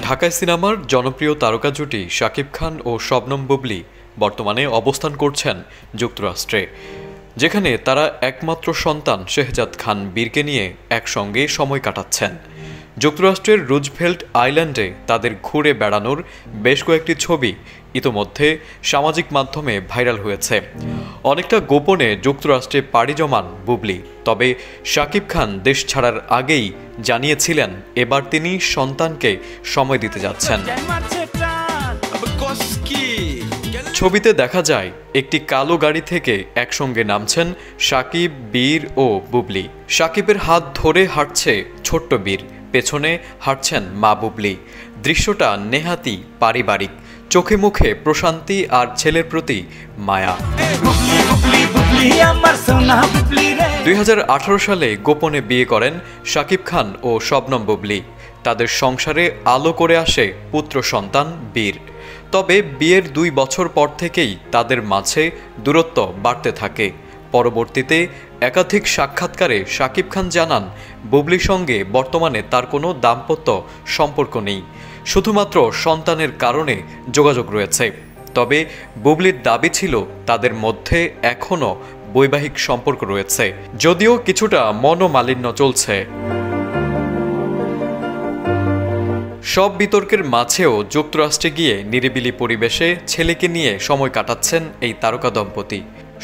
ঢাকায় সিনেমার জনপ্রিয় তারকা জুটি শাকিব খান ও শবনম বুবলি বর্তমানে অবস্থান করছেন যুক্তরাষ্ট্রে, যেখানে তারা একমাত্র সন্তান শেহজাদ খান বীরকে নিয়ে একসঙ্গে সময় কাটাচ্ছেন। যুক্তরাষ্ট্রের রুজভেল্ট আইল্যান্ডে তাদের ঘুরে বেড়ানোর বেশ কয়েকটি ছবি ইতোমধ্যে সামাজিক মাধ্যমে ভাইরাল হয়েছে। অনেকটা গোপনে যুক্তরাষ্ট্রে পাড়ি জমান বুবলি, তবে শাকিব খান দেশ ছাড়ার আগেই জানিয়েছিলেন এবার তিনি সন্তানকে সময় দিতে যাচ্ছেন। ছবিতে দেখা যায় একটি কালো গাড়ি থেকে একসঙ্গে নামছেন শাকিব, বীর ও বুবলি। শাকিবের হাত ধরে হাঁটছে ছোট্ট বীর, পেছনে হাঁটছেন মা বুবলি। দৃশ্যটা নেহাতি পারিবারিক, চোখে মুখে প্রশান্তি আর ছেলের প্রতি মায়া। 2018 সালে গোপনে বিয়ে করেন শাকিব খান ও শবনম বুবলি। তাদের সংসারে আলো করে আসে পুত্র সন্তান বীর। তবে বিয়ের 2 বছর পর থেকেই তাদের মাঝে দূরত্ব বাড়তে থাকে। পরবর্তীতে একাধিক সাক্ষাৎকারে শাকিব খান জানান বুবলির সঙ্গে বর্তমানে তার কোনো দাম্পত্য সম্পর্ক নেই, শুধুমাত্র সন্তানের কারণে যোগাযোগ রয়েছে। তবে বুবলির দাবি ছিল তাদের মধ্যে এখনও বৈবাহিক সম্পর্ক রয়েছে, যদিও কিছুটা মনোমালিন্য চলছে। সব বিতর্কের মাঝেও যুক্তরাষ্ট্রে গিয়ে নিরিবিলি পরিবেশে ছেলেকে নিয়ে সময় কাটাচ্ছেন এই তারকা দম্পতি।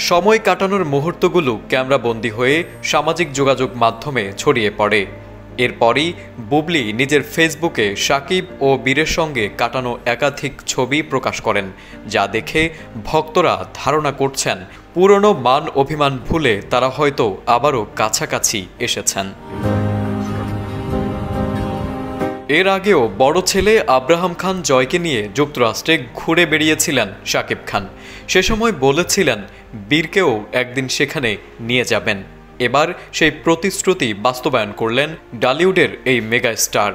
সময় কাটানোর মুহূর্তগুলো ক্যামেরাবন্দী হয়ে সামাজিক যোগাযোগ মাধ্যমে ছড়িয়ে পড়ে। এরপরই বুবলি নিজের ফেসবুকে শাকিব ও বীরের সঙ্গে কাটানো একাধিক ছবি প্রকাশ করেন, যা দেখে ভক্তরা ধারণা করছেন পুরনো মান অভিমান ভুলে তারা হয়তো আবারও কাছাকাছি এসেছেন। এর আগেও বড় ছেলে আব্রাহাম খান জয়কে নিয়ে যুক্তরাষ্ট্রে ঘুরে বেড়িয়েছিলেন শাকিব খান। সে সময় বলেছিলেন বীরকেও একদিন সেখানে নিয়ে যাবেন। এবার সেই প্রতিশ্রুতি বাস্তবায়ন করলেন টলিউডের এই mega star.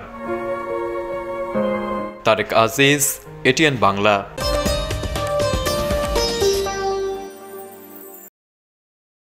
Tarek Aziz, ATN Bangla.